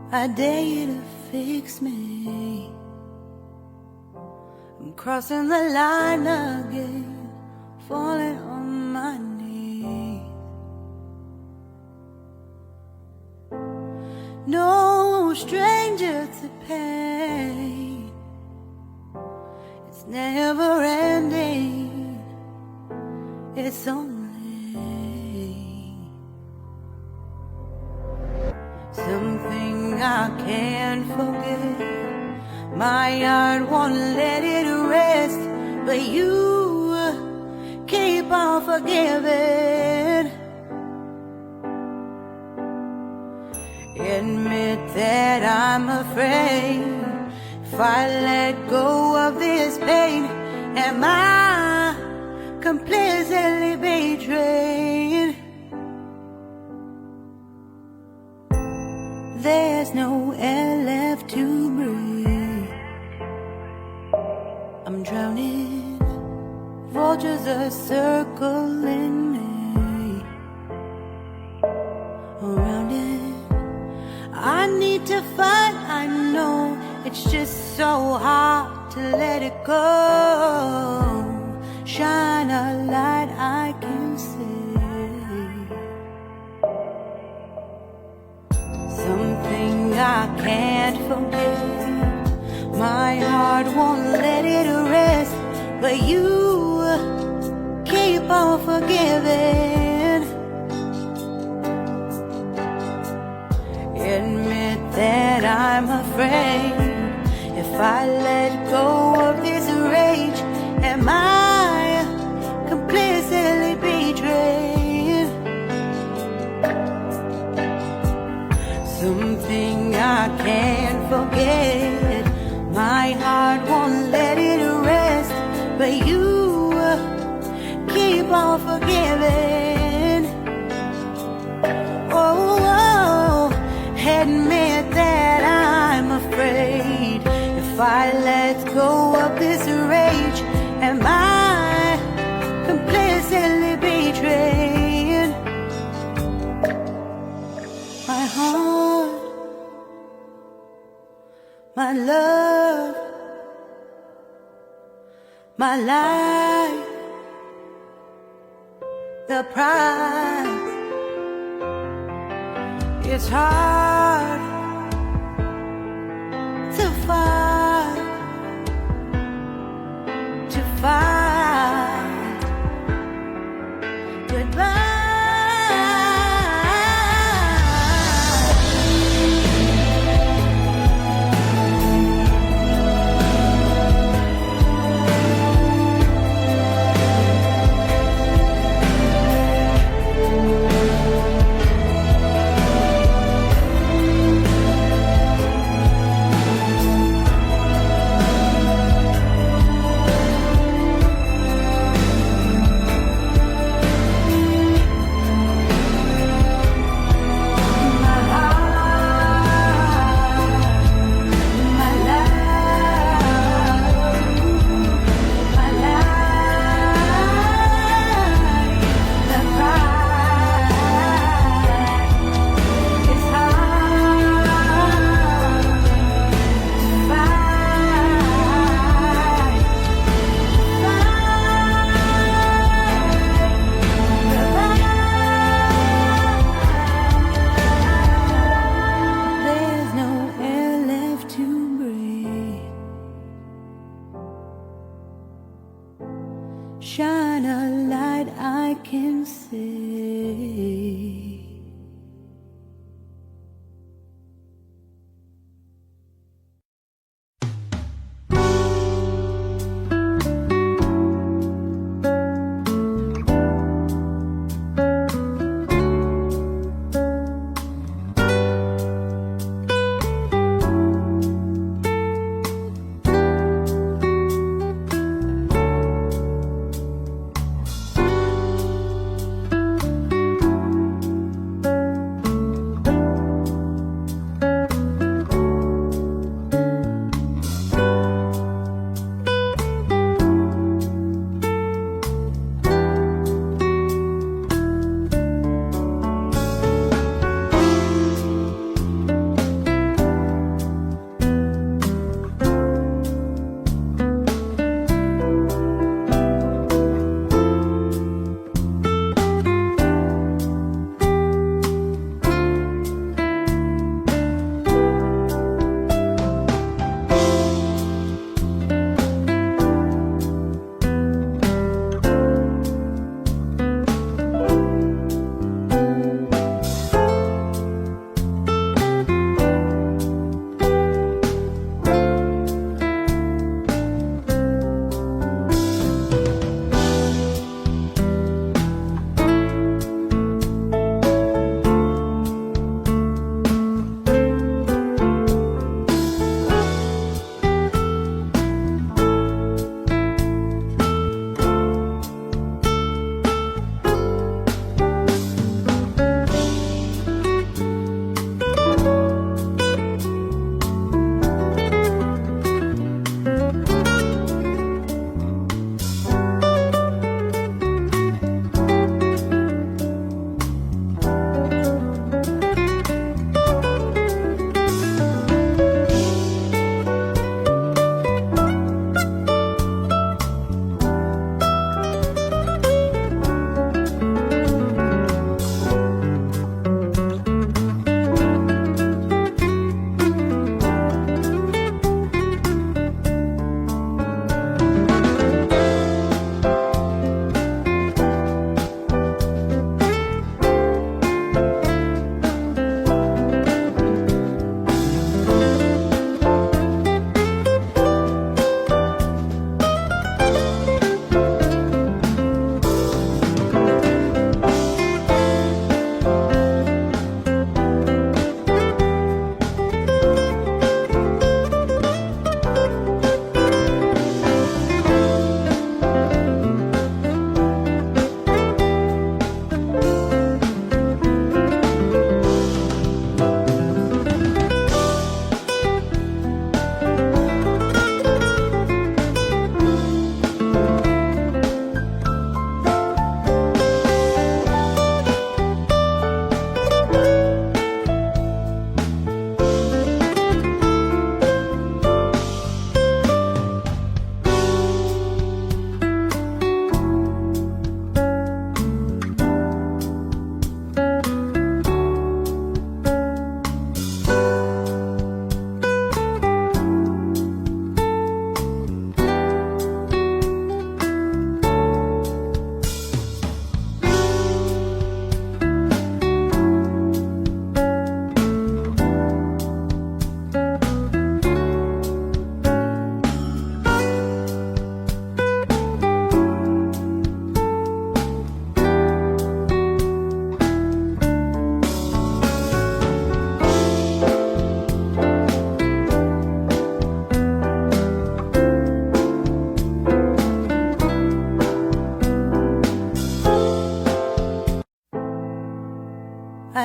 I dare you to fix me. I'm crossing the line again, falling on my knees. No stranger to pain, it's never ending, it's only something I can't forget. My heart won't let it rest, but you keep on forgiving. Admit that I'm afraid if I let go of this pain, am I completely betrayed? There's no air left to breathe. I'm drowning, vultures are circling me. Around it, I need to fight, I know it's just so hard to let it go. Shine a light I can see. Something I can't forget. My heart won't let it rest, but you keep on forgiving. Admit that I'm afraid if I let go of this rage, am I completely betrayed? Something I can't forget. My heart won't let it rest, but you keep on forgiving. Oh, admit that I'm afraid if I let go of this rage, am I completely betrayed? My heart, my love, my life, the price. It's hard to fight, goodbye. Shine a light I can see.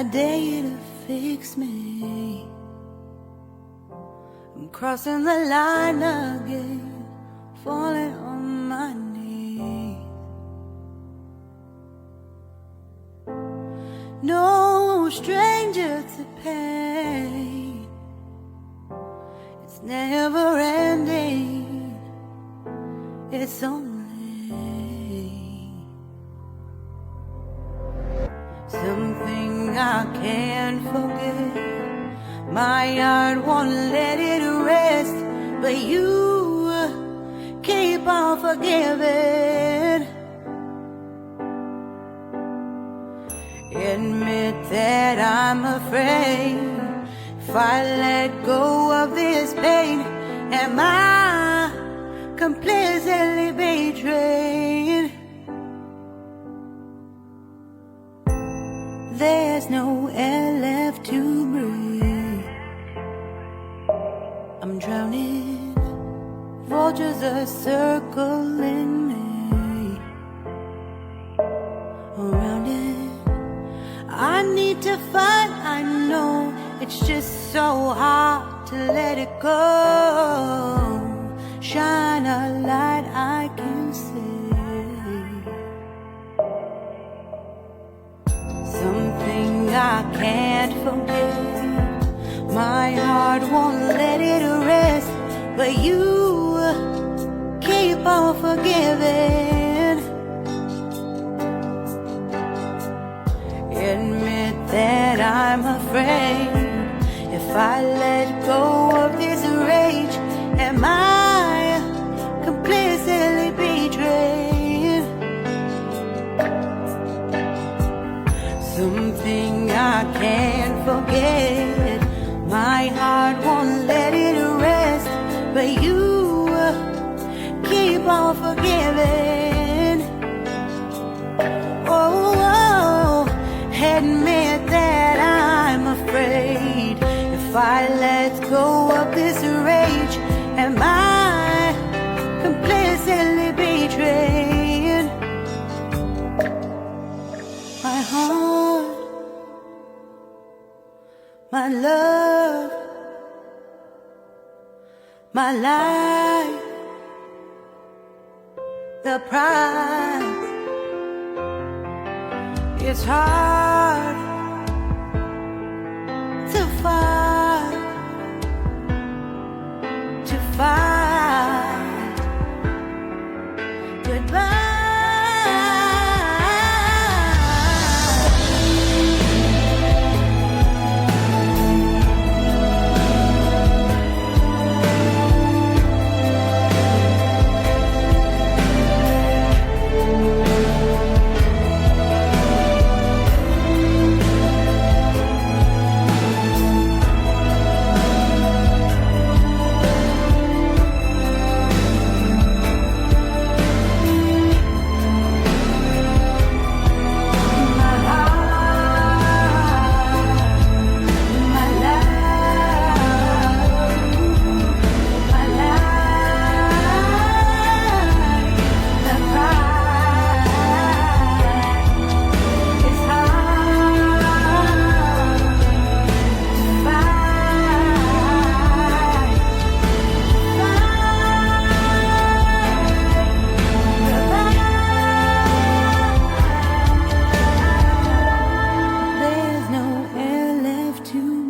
I dare you to fix me. I'm crossing the line again, falling on my knees. No stranger to pain, it's never ending, it's only something I can't forget. My heart won't let it rest, but you keep on forgiving. Admit that I'm afraid. If I let go of this pain, am I completely betrayed? There's no air left to breathe. I'm drowning, vultures are circling me. Around it, I need to fight, I know. It's just so hard to let it go. Shine a light I can see. Something I can't forget. My heart won't let it rest, but you keep on forgiving. Admit that I'm afraid. If I let go of this rage, am I completely betrayed? Something I can't forget. My heart won't let it rest, but you keep on forgiving. Oh, admit that I'm afraid. If I let go of this rage, am I completely betrayed? My heart, my love, my life, the price. It's hard